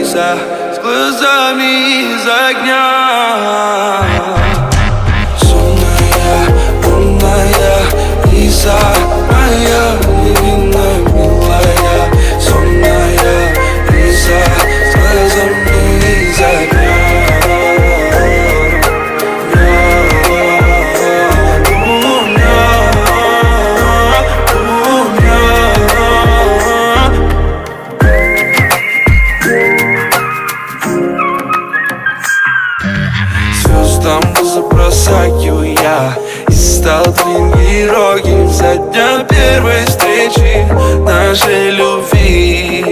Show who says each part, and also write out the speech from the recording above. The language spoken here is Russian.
Speaker 1: Лиза, с глазами из огня. Сонная, лунная Лиза, моя невинная, милая. Сонная Лиза, с глазами из огня. Звездам забросаю я и стал твоим героем со дня первой встречи нашей любви.